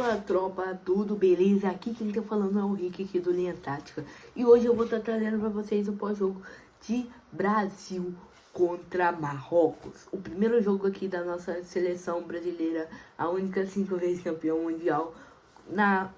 Fala tropa, tudo beleza? Aqui quem tá falando é o Rick aqui do Linha Tática. E hoje eu vou estar trazendo pra vocês o pós-jogo de Brasil contra Marrocos. O primeiro jogo aqui da nossa seleção brasileira, a única 5 vezes campeão mundial na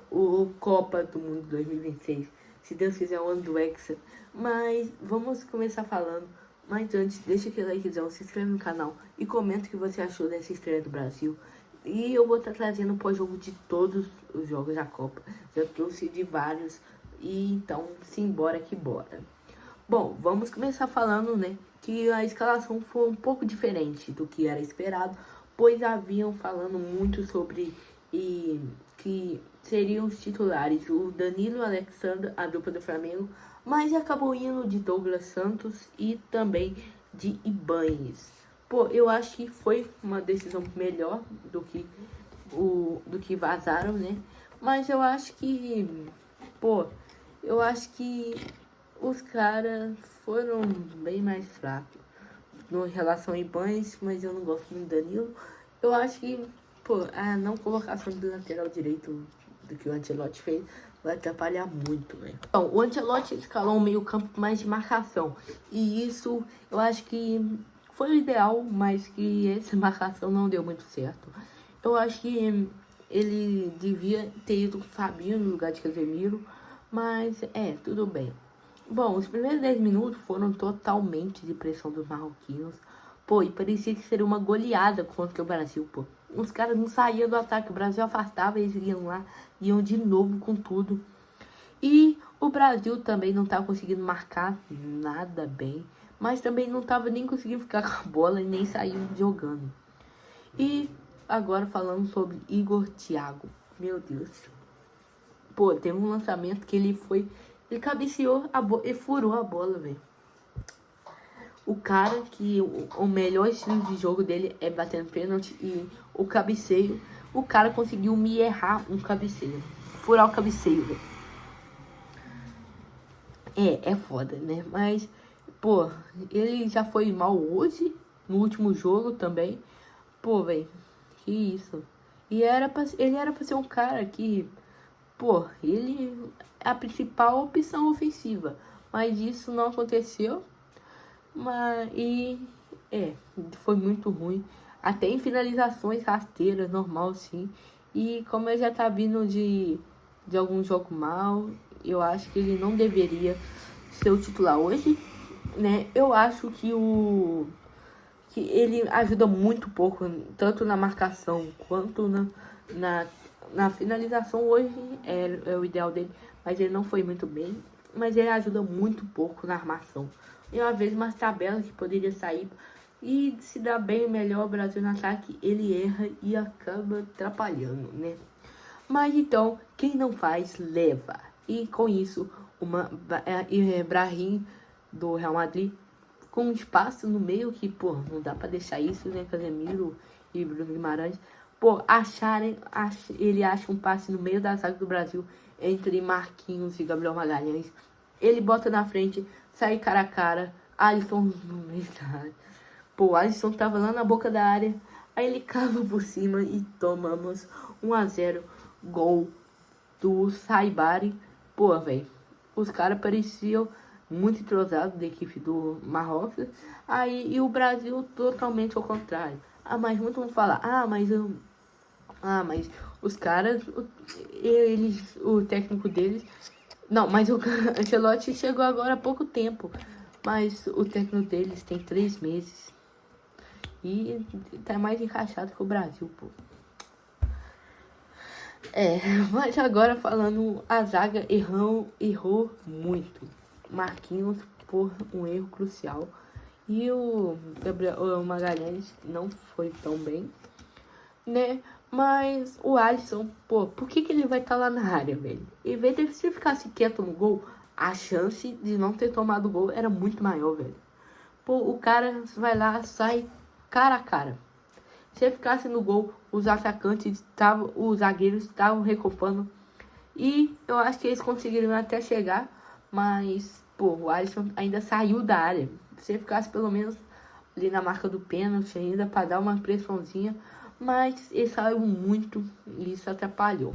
Copa do Mundo 2026. Se Deus quiser, o ano do Hexa. Mas vamos começar falando. Mas antes, deixa aquele likezão, se inscreve no canal e comenta o que você achou dessa estreia do Brasil. E eu vou estar trazendo o pós-jogo de todos os jogos da Copa. Já trouxe de vários. E então, simbora que bora. Bom, vamos começar falando, né, que a escalação foi um pouco diferente do que era esperado, pois haviam falando muito sobre que seriam os titulares o Danilo e o Alexandre, a dupla do Flamengo, mas acabou indo de Douglas Santos e também de Ibañez. Pô, eu acho que foi uma decisão melhor do que vazaram, né? Mas eu acho que, eu acho que os caras foram bem mais fracos em relação a Ibañez, mas eu não gosto muito do Danilo. Eu acho que, a não colocação do lateral direito do que o Ancelotti fez vai atrapalhar muito, né? Então, o Ancelotti escalou um meio campo mais de marcação. E isso, eu acho que foi o ideal, mas que essa marcação não deu muito certo. Eu acho que ele devia ter ido com o Fabinho no lugar de Casemiro, mas tudo bem. Bom, os primeiros 10 minutos foram totalmente de pressão dos marroquinos. E parecia que seria uma goleada contra o Brasil, Os caras não saíam do ataque, o Brasil afastava, eles iam lá, iam de novo com tudo. E o Brasil também não estava conseguindo marcar nada bem, mas também não estava nem conseguindo ficar com a bola e nem sair jogando. E agora falando sobre Igor Thiago. Meu Deus. Teve um lançamento que ele cabeceou a bola e furou a bola, velho. O cara que o melhor estilo de jogo dele é batendo pênalti e o cabeceio. O cara conseguiu me errar um cabeceio. Furar o cabeceio, velho. É foda, né? Mas, ele já foi mal hoje, no último jogo também. Velho, que isso. E ele era pra ser um cara que, ele é a principal opção ofensiva. Mas isso não aconteceu. Foi muito ruim. Até em finalizações rasteiras, normal sim. E como ele já tá vindo de algum jogo mal, eu acho que ele não deveria ser o titular hoje, né? Eu acho que ele ajuda muito pouco, tanto na marcação quanto na finalização. Hoje é o ideal dele, mas ele não foi muito bem. Mas ele ajuda muito pouco na armação. E uma vez umas tabelas que poderia sair e se dar bem melhor o Brasil no ataque, ele erra e acaba atrapalhando, né? Mas então, quem não faz, leva. E com isso, Brahim do Real Madrid, com um espaço no meio que, não dá pra deixar isso, né? Casemiro e Bruno Guimarães. Ele acha um passe no meio da zaga do Brasil entre Marquinhos e Gabriel Magalhães. Ele bota na frente, sai cara a cara, Alisson no meio da área. Alisson tava lá na boca da área, aí ele cava por cima e tomamos 1-0, gol do Saibari. Velho, os caras pareciam muito entrosados da equipe do Marrocos, e o Brasil totalmente ao contrário. Mas muitos vão falar, mas os caras, o técnico deles... Não, mas o Ancelotti chegou agora há pouco tempo. Mas o técnico deles tem 3 meses. E tá mais encaixado que o Brasil, Mas agora falando, a zaga errou muito. Marquinhos por um erro crucial. E o Magalhães não foi tão bem, né? Mas o Alisson, por que ele vai estar lá na área, velho? Em vez de se ficasse quieto no gol, a chance de não ter tomado o gol era muito maior, velho. O cara vai lá, sai cara a cara. Se ele ficasse no gol, os zagueiros estavam recopando. E eu acho que eles conseguiram até chegar, mas, o Alisson ainda saiu da área. Se ele ficasse pelo menos ali na marca do pênalti ainda, para dar uma pressãozinha. mas ele saiu muito e isso atrapalhou.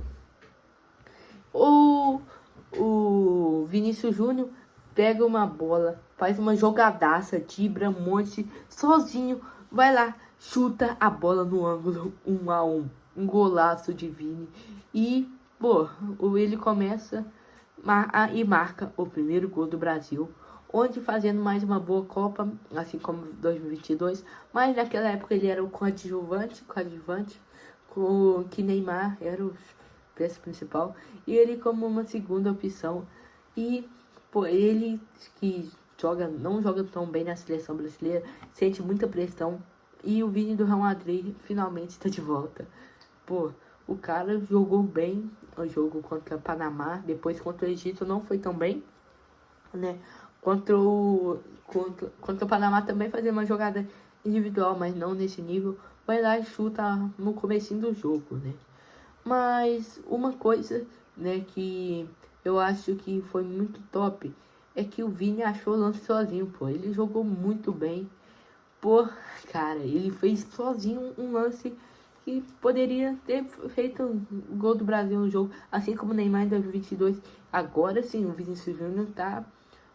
O Vinícius Júnior pega uma bola, faz uma jogadaça, dribla um monte, sozinho, vai lá, chuta a bola no ângulo, 1-1, um golaço de Vini. E, pô, ele começa e marca o primeiro gol do Brasil, onde fazendo mais uma boa Copa, assim como 2022, mas naquela época ele era o coadjuvante, com que Neymar era o peça principal, e ele como uma segunda opção. E pô, ele que não joga tão bem na seleção brasileira, sente muita pressão, e o Vini do Real Madrid finalmente está de volta. Pô, o cara jogou bem o jogo contra o Panamá, depois contra o Egito não foi tão bem, né? Contra o Panamá também fazia uma jogada individual, mas não nesse nível. Vai lá e chuta no comecinho do jogo, né? Mas uma coisa, né, que eu acho que foi muito top é que o Vini achou o lance sozinho, pô. Ele jogou muito bem. Pô, cara, ele fez sozinho um lance que poderia ter feito o gol do Brasil no jogo, assim como o Neymar em 2022. Agora sim, o Vinícius Júnior tá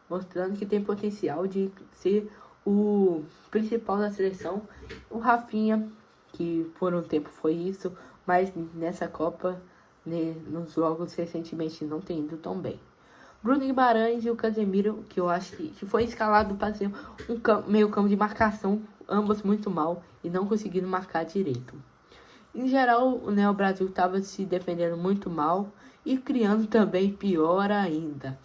mostrando que tem potencial de ser o principal da seleção. O Rafinha, que por um tempo foi isso, mas nessa Copa, né, nos jogos recentemente não tem ido tão bem. Bruno Guimarães e o Casemiro, que eu acho que foi escalado para ser meio campo de marcação, ambos muito mal e não conseguiram marcar direito. Em geral, né, o Brasil estava se defendendo muito mal e criando também pior ainda.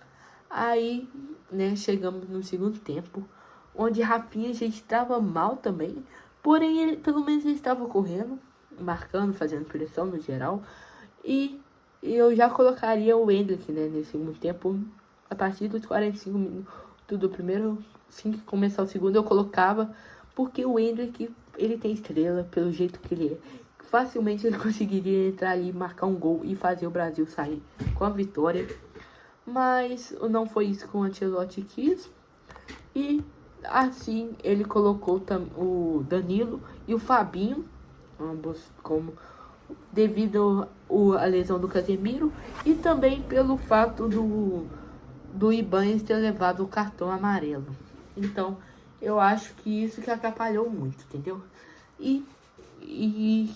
Aí, né, chegamos no segundo tempo, onde Rafinha já estava mal também, porém ele, pelo menos ele estava correndo, marcando, fazendo pressão no geral, e eu já colocaria o Endrick, né, nesse segundo tempo, a partir dos 45 minutos do primeiro, assim que começar o segundo eu colocava, porque o Endrick, ele tem estrela, pelo jeito que ele é. Facilmente ele conseguiria entrar ali, marcar um gol e fazer o Brasil sair com a vitória. Mas não foi isso que o Ancelotti quis. E assim ele colocou o Danilo e o Fabinho, ambos como devido à lesão do Casemiro e também pelo fato do Ibanez ter levado o cartão amarelo. Então eu acho que isso que atrapalhou muito, entendeu? E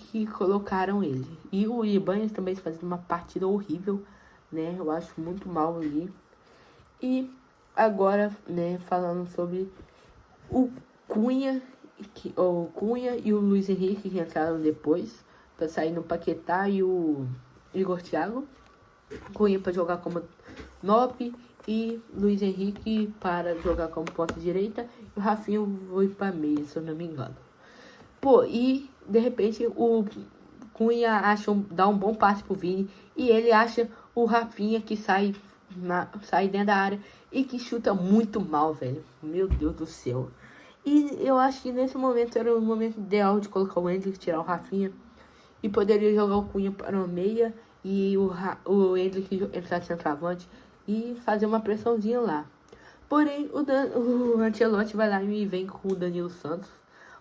que colocaram ele. E o Ibanez também fazendo uma partida horrível, né? Eu acho muito mal ali. E agora, né, falando sobre o Cunha, o Cunha e o Luiz Henrique que entraram depois, para sair no Paquetá e o Igor Thiago. Cunha para jogar como 9 e Luiz Henrique para jogar como ponta direita. E o Rafinha foi para meia, se eu não me engano. Pô, e de repente o Cunha dá um bom passe pro Vini e ele acha o Rafinha que sai dentro da área e que chuta muito mal, velho. Meu Deus do céu. E eu acho que nesse momento era o momento ideal de colocar o Endrick, tirar o Rafinha e poderia jogar o Cunha para o meia e o Endrick entrar centroavante e fazer uma pressãozinha lá. Porém, o Ancelotti vai lá e vem com o Danilo Santos.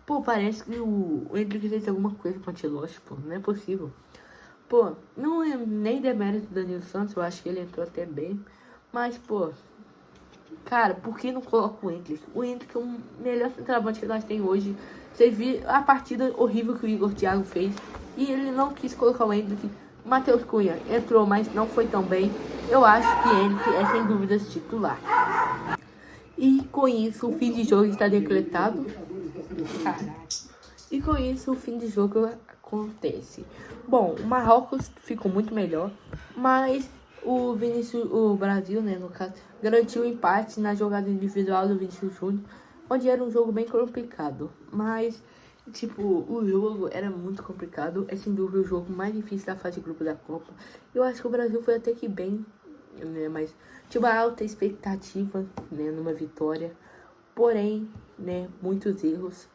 Pô, parece que o Endrick fez alguma coisa com o Ancelotti, pô. Não é possível. Pô, não é nem demérito do Danilo Santos. Eu acho que ele entrou até bem. Mas, pô, cara, por que não coloca o Endrick? O Endrick é o melhor centroavante que nós temos hoje. Você viu a partida horrível que o Igor Thiago fez. E ele não quis colocar o Endrick. Matheus Cunha entrou, mas não foi tão bem. Eu acho que Endrick é sem dúvidas titular. E com isso o fim de jogo está decretado. Caralho. E com isso o fim de jogo acontece. Bom, o Marrocos ficou muito melhor, mas o Brasil, né, no caso, garantiu o empate na jogada individual do Vinícius Júnior, onde era um jogo bem complicado. Mas, tipo, o jogo era muito complicado. É sem dúvida o jogo mais difícil da fase de grupo da Copa. Eu acho que o Brasil foi até que bem, né, mas tinha uma alta expectativa, né, numa vitória. Porém, né, muitos erros.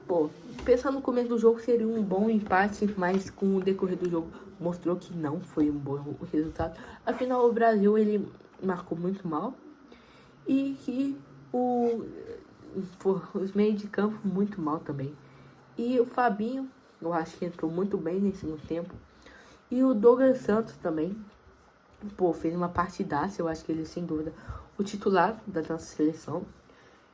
Pô, pensando no começo do jogo seria um bom empate, mas com o decorrer do jogo mostrou que não foi um bom resultado. Afinal, o Brasil, ele marcou muito mal e que os meios de campo muito mal também. E o Fabinho, eu acho que entrou muito bem nesse segundo tempo. E o Douglas Santos também, pô, fez uma partidaça, eu acho que ele, sem dúvida, o titular da nossa seleção.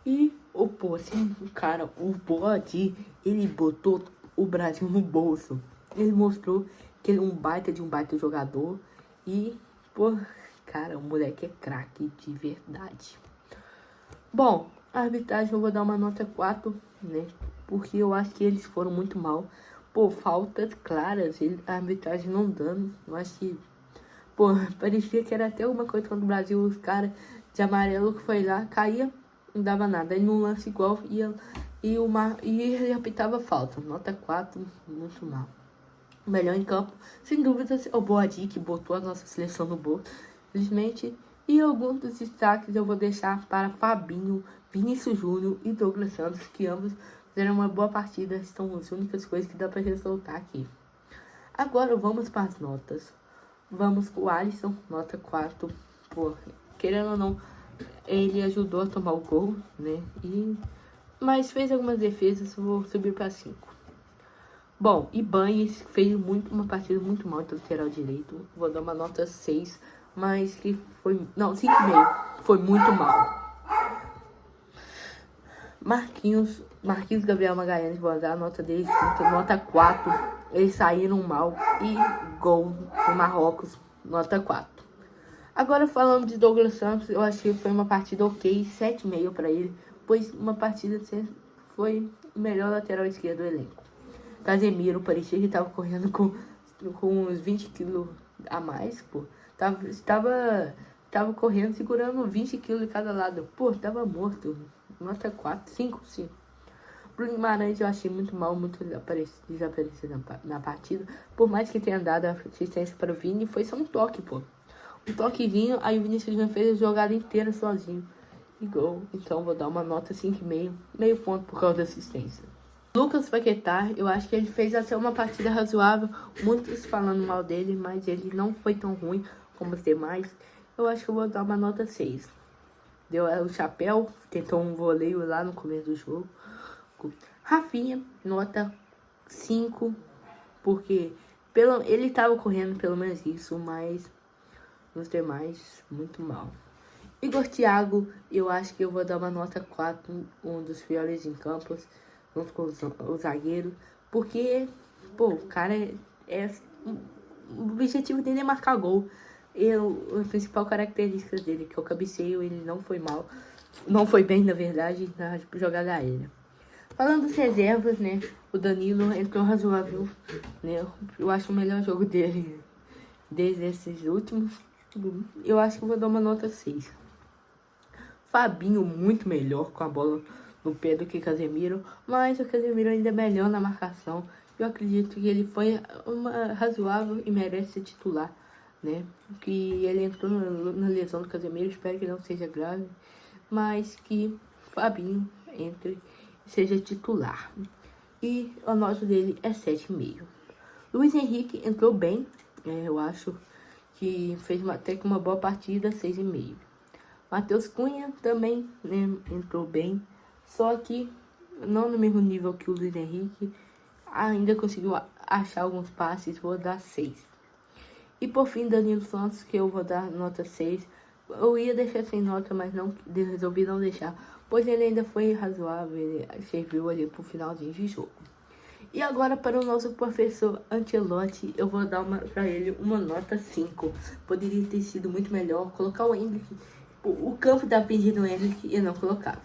E, pô, assim, cara, o Bode, ele botou o Brasil no bolso. Ele mostrou que ele é um baita jogador. E, pô, cara, o moleque é craque de verdade. Bom, a arbitragem eu vou dar uma nota 4, né? Porque eu acho que eles foram muito mal. Pô, faltas claras, a arbitragem não dando. Eu acho que, pô, parecia que era até alguma coisa contra o Brasil. Os caras de amarelo que foi lá, caía, não dava nada. Aí num lance igual, e ele apitava falta. Nota 4, muito mal. Melhor em campo, sem dúvidas, é o Boadi, que botou a nossa seleção no bolso, felizmente. E alguns dos destaques eu vou deixar para Fabinho, Vinícius Júnior e Douglas Santos, que ambos fizeram uma boa partida. São as únicas coisas que dá para ressaltar aqui. Agora vamos para as notas. Vamos com o Alisson, nota 4. Pô, querendo ou não, ele ajudou a tomar o gol, né? Mas fez algumas defesas, vou subir para 5. Bom, Ibañez fez uma partida muito mal de lateral direito. Vou dar uma nota 6, mas que foi... Não, 5,5. Foi muito mal. Marquinhos Gabriel Magalhães, vou dar a nota dele 5, nota 4. Eles saíram mal. E gol do Marrocos, nota 4. Agora falando de Douglas Santos, eu achei que foi uma partida ok, 7,5 para ele. Pois uma partida foi o melhor lateral esquerdo do elenco. Casemiro parecia que tava correndo com uns 20 quilos a mais, pô. Tava correndo, segurando 20 quilos de cada lado. Pô, tava morto. Nota 4, 5, sim. Bruno Guimarães eu achei muito mal, muito desaparecido na partida. Por mais que tenha dado a assistência para o Vini, foi só um toque, pô. Um toquezinho, aí o Vinícius Júnior fez a jogada inteira sozinho. E gol. Então vou dar uma nota 5,5, meio ponto por causa da assistência. Lucas Paquetá, eu acho que ele fez até uma partida razoável, muitos falando mal dele, mas ele não foi tão ruim como os demais. Eu acho que eu vou dar uma nota 6. Deu o chapéu, tentou um voleio lá no começo do jogo. Rafinha, nota 5, porque ele estava correndo pelo menos isso, mas nos demais, muito mal. Igor Thiago, eu acho que eu vou dar uma nota 4, um dos piores em campos, junto com o zagueiro, porque, pô, o cara o objetivo dele é marcar gol. A principal característica dele, que é o cabeceio, ele não foi mal, não foi bem, na verdade, na jogada aérea. Falando das reservas, né, o Danilo entrou razoável, né, eu acho o melhor jogo dele desde esses últimos. Eu acho que eu vou dar uma nota 6. Fabinho muito melhor com a bola no pé do que Casemiro, mas o Casemiro ainda é melhor na marcação. Eu acredito que ele foi razoável e merece ser titular, né? Que ele entrou na lesão do Casemiro, espero que não seja grave, mas que Fabinho entre e seja titular. E a nota dele é 7,5. Luiz Henrique entrou bem, eu acho que fez até que uma boa partida, 6,5. Matheus Cunha também, né, entrou bem, só que não no mesmo nível que o Luiz Henrique, ainda conseguiu achar alguns passes, vou dar 6. E por fim, Danilo Santos, que eu vou dar nota 6. Eu ia deixar sem nota, mas resolvi não deixar, pois ele ainda foi razoável, ele serviu ali pro finalzinho de jogo. E agora para o nosso professor Ancelotti, eu vou dar para ele uma nota 5. Poderia ter sido muito melhor, colocar o Endrick, o campo da pedindo no Endrick e eu não colocava.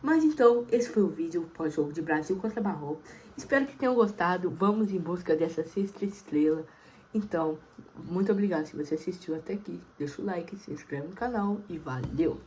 Mas então, esse foi o vídeo pós-jogo de Brasil contra Marrocos. Espero que tenham gostado, vamos em busca dessa 6ª estrela. Então, muito obrigado se você assistiu até aqui. Deixa o like, se inscreve no canal e valeu!